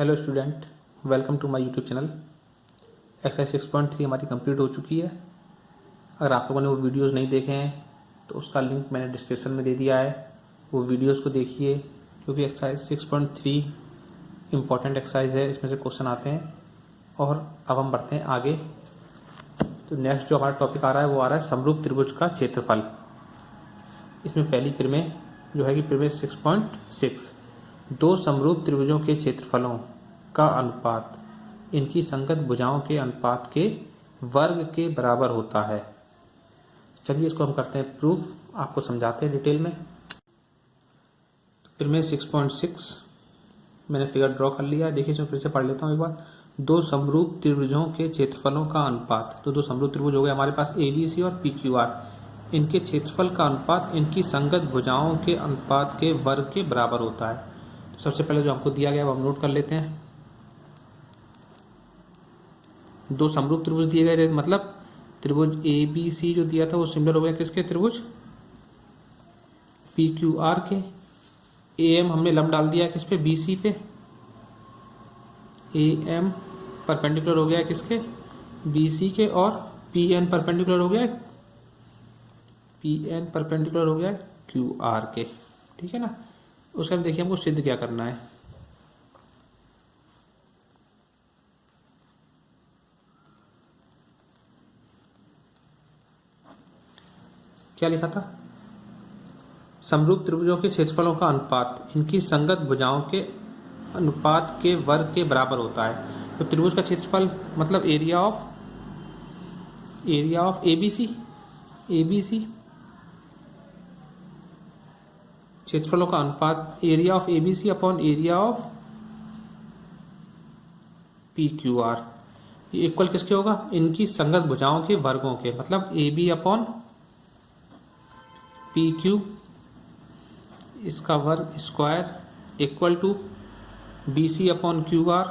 Hello student, welcome to my YouTube channel. Exercise 6.3 हमारी complete हो चुकी है। अगर आप लोगों ने वो वीडियोस नहीं देखे हैं तो उसका लिंक मैंने डिस्क्रिप्शन में दे दिया है, वो वीडियोस को देखिए क्योंकि एक्सरसाइज 6.3 इम्पॉर्टेंट एक्सरसाइज है, इसमें से क्वेश्चन आते हैं। और अब हम बढ़ते हैं आगे। तो नेक्स्ट जो हमारा टॉपिक आ रहा है वो आ रहा है समरूप त्रिभुज का क्षेत्रफल। इसमें पहली प्रमेय जो है कि प्रमेय 6.6, दो समरूप त्रिभुजों के क्षेत्रफलों का अनुपात इनकी संगत भुजाओं के अनुपात के वर्ग के बराबर होता है। चलिए इसको हम करते हैं प्रूफ, आपको समझाते हैं डिटेल में। प्रमेय 6.6 मैंने फिगर ड्रॉ कर लिया है। देखिए इसमें फिर से पढ़ लेता हूँ एक बार। दो समरूप त्रिभुजों के क्षेत्रफलों का अनुपात, तो दो समरूप त्रिभुज हो गए हमारे पास ABC और PQR, इनके क्षेत्रफल का अनुपात इनकी संगत भुजाओं के अनुपात के वर्ग के बराबर होता है। तो सबसे पहले जो हमको दिया गया वो हम नोट कर लेते हैं। दो समरूप त्रिभुज दिए गए थे, मतलब त्रिभुज ABC जो दिया था वो सिमिलर हो गया किसके, त्रिभुज PQR के। AM हमने लंब डाल दिया किस पे, BC पे। AM परपेंडिकुलर हो गया किसके, BC के। और PN परपेंडिकुलर हो गया, PN परपेंडिकुलर हो गया QR के। ठीक है ना। उसके बाद देखिए हमको सिद्ध क्या करना है। क्या लिखा था, समरूप त्रिभुजों के क्षेत्रफलों का अनुपात इनकी संगत भुजाओं के अनुपात के वर्ग के बराबर होता है। तो त्रिभुज का क्षेत्रफल मतलब एरिया ऑफ ABC क्षेत्रफलों का अनुपात area of ABC upon area of PQR, ये इक्वल किसके होगा, इनकी संगत भुजाओं के वर्गों के, मतलब AB अपॉन PQ इसका वर्ग square equal to BC upon QR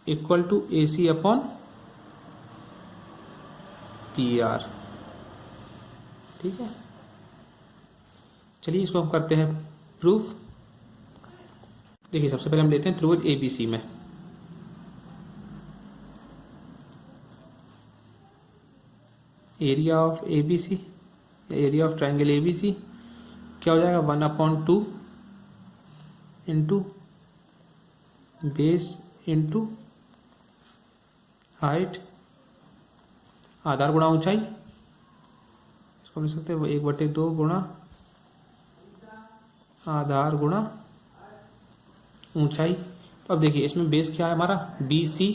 equal to AC upon PR। ठीक है, चलिए इसको हम करते हैं प्रूफ। देखिए सबसे पहले हम लेते हैं त्रिभुज ABC में। Area of ABC, area of triangle ABC क्या हो जाएगा, 1/2 इंटू बेस इंटू हाइट, आधार गुणा ऊंचाई। इसको लिख सकते हैं 1/2 गुणा आधार गुणा ऊंचाई। तो अब देखिए इसमें बेस क्या है हमारा BC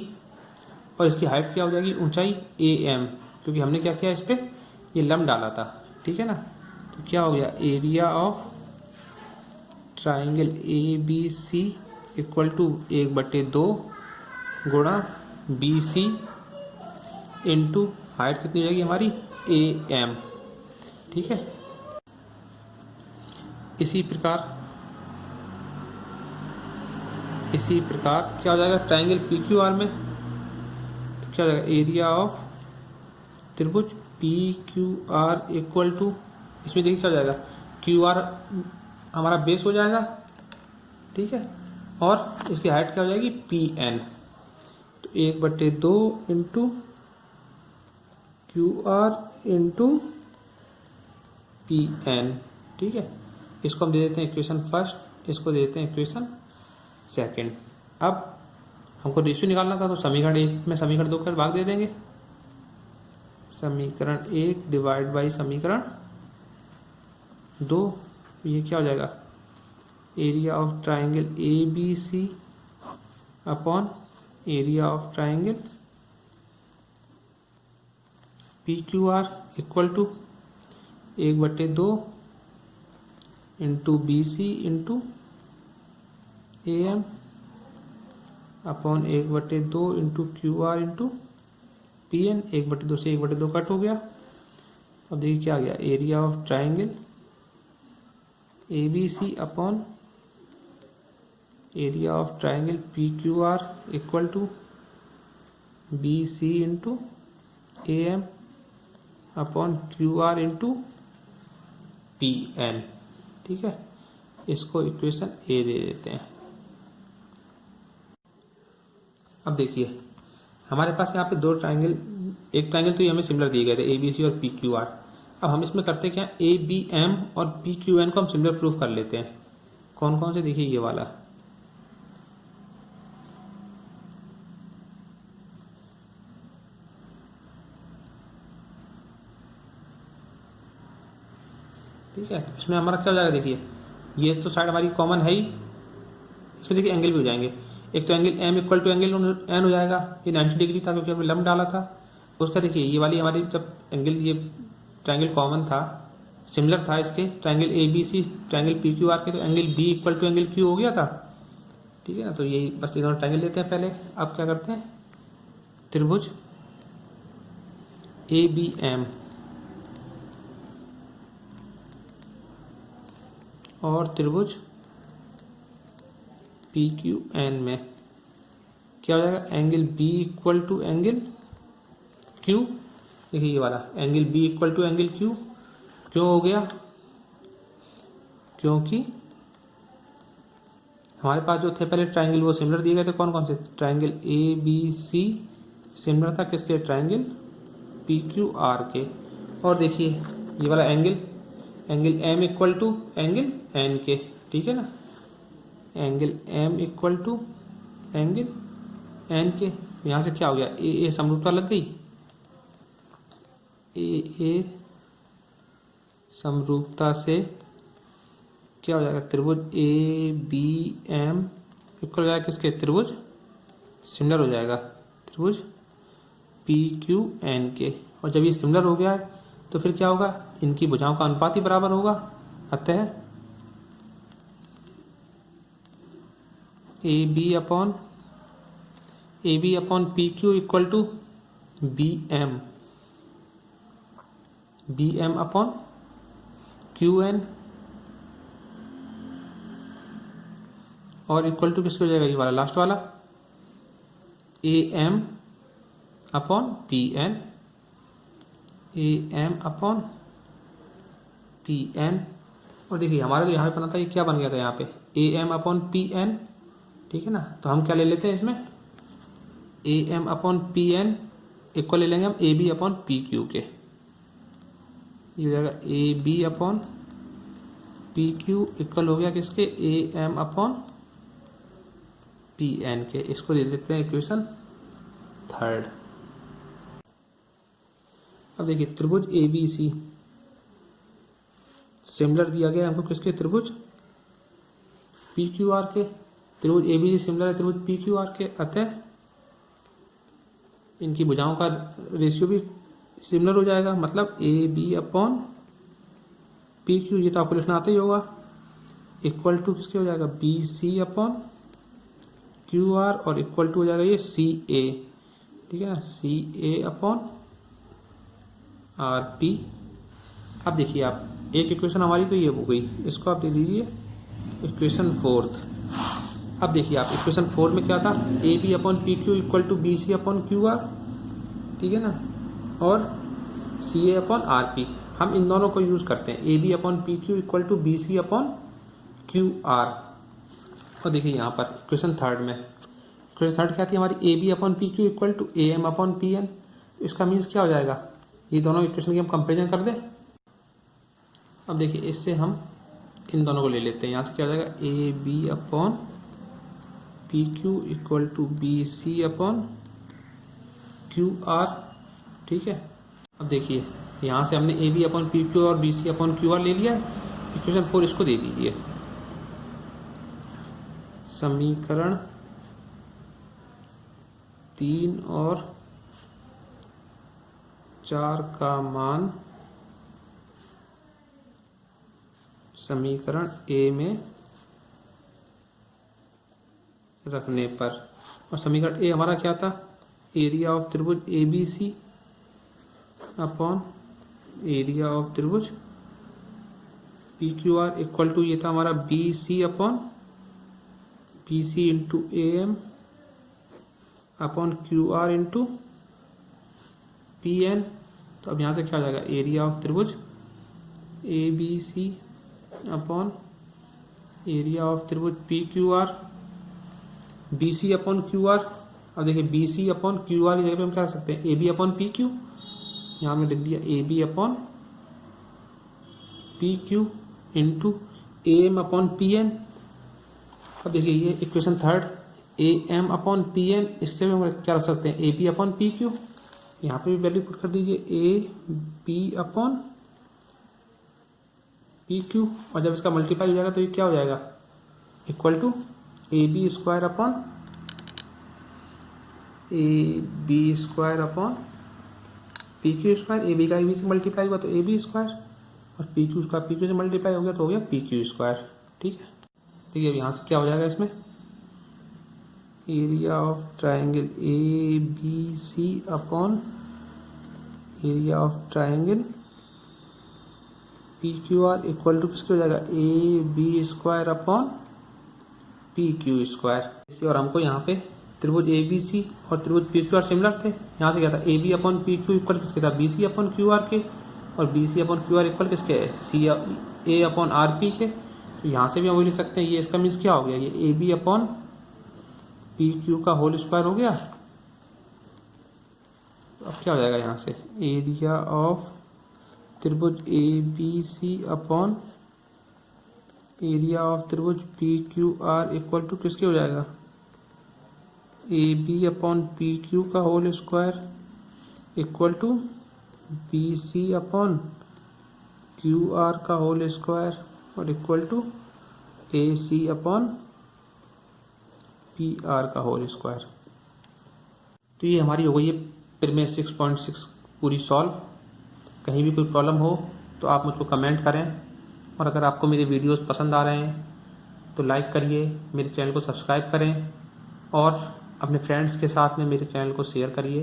और इसकी हाइट क्या हो जाएगी, ऊंचाई AM, क्योंकि हमने क्या किया इस पे ये लंब डाला था। ठीक है ना। तो क्या हो गया, area of triangle ABC equal to 1/2 गुणा BC इंटू हाइट कितनी हो जाएगी हमारी AM। ठीक है, इसी प्रकार क्या हो जाएगा ट्राइंगल PQR में, तो क्या हो जाएगा एरिया ऑफ त्रिभुज PQR इक्वल टू, इसमें देखिए क्या हो जाएगा, QR हमारा बेस हो जाएगा। ठीक है, और इसकी हाइट क्या हो जाएगी PN, तो 1/2 इंटू QR इंटू PN। ठीक है, इसको हम दे देते हैं इक्वेशन फर्स्ट, इसको दे देते हैं इक्वेशन सेकंड। अब हमको रेशियो निकालना था, तो समीकरण 1 में समीकरण 2 कर भाग दे देंगे। समीकरण 1 डिवाइड बाई समीकरण 2, ये क्या हो जाएगा, area of triangle ABC upon area of triangle PQR equal to 1/2 into BC into AM upon 1/2 into QR into PN। 1/2 से 1/2 कट हो गया। अब देखिए क्या आ गया, area of triangle ABC upon area of triangle PQR equal to BC into AM upon QR into PN। ठीक है, इसको इक्वेशन ए दे देते हैं। अब देखिए हमारे पास यहाँ पे दो ट्राइंगल, एक ट्राइंगल तो ये हमें सिमिलर दिए गए थे, ए बी सी और पी क्यू आर। अब हम इसमें करते क्या, ए बी एम और पी क्यू एन को हम सिमिलर प्रूफ कर लेते हैं। कौन कौन से, देखिए ये वाला, ठीक है। इसमें हमारा क्या हो जाएगा, देखिए ये तो साइड हमारी कॉमन है ही, इसमें देखिए एंगल भी हो जाएंगे। एक तो angle M equal to angle N हो जाएगा, ये 90 डिग्री था क्योंकि हमने लंब डाला था। उसका देखिए ये वाली हमारी जब एंगल, ये ट्राइंगल कॉमन था, सिमिलर था इसके, triangle A B C triangle P Q R के, तो angle B equal to angle Q हो गया था, ठीक है ना। तो यही बस ये दोनों ट्राइंगल लेते हैं पहले। अब क्या करते हैं, त्रिभुज ए बी एम और त्रिभुज पी क्यू एन में क्या हो जाएगा, angle B equal to angle Q. देखिए ये वाला angle B equal to angle Q क्यों हो गया, क्योंकि हमारे पास जो थे पहले ट्राइंगल वो सिमिलर दिए गए थे। कौन कौन से, triangle A B C similar था किसके, ट्राइंगल पी क्यू आर के। और देखिए ये वाला angle, angle M equal to angle N के, ठीक है ना, angle M equal to angle N के। यहाँ से क्या हो गया, ए समरूपता लग गई, ए समरूपता से क्या हो जाएगा, त्रिभुज ए बी एम इक्वल हो जाएगा किसके, त्रिभुज सिमिलर हो जाएगा त्रिभुज पी क्यू एन के। और जब ये सिमिलर हो गया है तो फिर क्या होगा, इनकी भुजाओं का अनुपात ही बराबर होगा। अतः A B upon P Q equal to B M upon Q N, और इक्वल टू किसको हो जाएगा, ये वाला लास्ट वाला, A M upon P N, A M upon P N. और देखिए हमारा जो यहाँ पे बना था ये क्या बन गया था, यहाँ पे A M upon P N, ठीक है ना। तो हम क्या ले लेते हैं इसमें, A M upon P N equal ले लेंगे हम A B upon P Q के। ये हो जाएगा A B upon P Q equal हो गया किसके, A M upon P N के। इसको ले लेते हैं इक्वेशन थर्ड। अब देखिए त्रिभुज ए बी सी सिमिलर दिया गया हमको किसके, त्रिभुज पी क्यू आर के। त्रिभुज ए बी सी सिमिलर है त्रिभुज पी क्यू आर के, अतः इनकी भुजाओं का रेशियो भी सिमिलर हो जाएगा। मतलब A B upon P Q, ये तो आपको लिखना आता ही होगा, इक्वल टू किसके हो जाएगा, B C upon Q R, और इक्वल टू हो जाएगा ये सी ए, ठीक है ना, C A upon R P. अब देखिए आप, एक इक्वेशन हमारी तो ये हो गई, इसको आप दे दीजिए इक्वेशन फोर्थ। अब देखिए आप इक्वेशन फोर में क्या था, A B upon P Q equal to B C upon Q R, ठीक है ना, और C A upon R P. हम इन दोनों को यूज करते हैं, A B upon P Q equal to B C upon Q R. और देखिए यहाँ पर इक्वेशन थर्ड में, इक्वेशन थर्ड क्या थी हमारी, A B upon P Q equal to A M upon P N. इसका मीन्स क्या हो जाएगा, ये दोनों इक्वेशन की हम कंपेरिजन कर दें। अब देखिए इससे हम इन दोनों को ले लेते हैं, यहाँ से क्या हो जाएगा, A B upon P Q equal to B C upon Q R, ठीक है। अब देखिए यहाँ से हमने A B upon P Q और B C upon Q R ले लिया है। इक्वेशन फोर इसको दे दीजिए, समीकरण 3 और 4 का मान समीकरण ए में रखने पर। और समीकरण ए हमारा क्या था, एरिया ऑफ त्रिभुज A B C upon area of त्रिभुज P Q R equal to, ये था हमारा B C upon B C into A M upon Q R into P N. तो अब यहाँ से क्या हो जाएगा, एरिया ऑफ त्रिभुज A B C upon area of त्रिभुज P Q R, B C upon Q R. अब देखिए B C upon Q R की जगह पे हम क्या कर सकते हैं, A B upon P Q. यहाँ हमने लिख दिया A B upon P Q into A M upon P N. अब देखिए ये equation third, A M upon P N, इससे हम क्या रख सकते हैं, A B upon P Q. यहाँ पे भी वैल्यू पुट कर दीजिए, A B upon P Q, और जब इसका मल्टीप्लाई हो जाएगा तो ये क्या हो जाएगा, equal to A B square upon P Q square. A B का ए बी से मल्टीप्लाई हुआ तो ए बी स्क्वायर, और पी क्यू का पी क्यू से मल्टीप्लाई हो गया तो हो गया पी क्यू स्क्वायर। ठीक है, ठीक है। अब यहाँ से क्या हो जाएगा, इसमें area of triangle A B C upon area of triangle P Q R equal to किसके हो जाएगा, A B square upon P Q square. और हमको यहाँ पे त्रिभुज ए बी सी और त्रिभुज पी क्यू आर सिमिलर थे। यहाँ से क्या था, A B upon P Q equal किसके था, B C upon Q R के, और B C upon Q R equal किसके है, C A upon R P के। तो यहाँ से भी हम वही लिख सकते हैं, ये इसका मीन्स क्या हो गया, ये A B upon P Q का होल स्क्वायर हो गया। तो अब क्या हो जाएगा यहाँ से, एरिया ऑफ त्रिभुज A B C upon area of त्रिभुज P Q R equal to किसके हो जाएगा, A B upon P Q का whole square equal to B C upon Q R का होल स्क्वायर और equal to A C upon P R का whole square. तो ये हमारी हो गई है प्रीमियर 6.6 पूरी सॉल्व। कहीं भी कोई प्रॉब्लम हो तो आप मुझको कमेंट करें, और अगर आपको मेरे वीडियोस पसंद आ रहे हैं तो लाइक करिए, मेरे चैनल को सब्सक्राइब करें और अपने फ्रेंड्स के साथ में मेरे चैनल को शेयर करिए।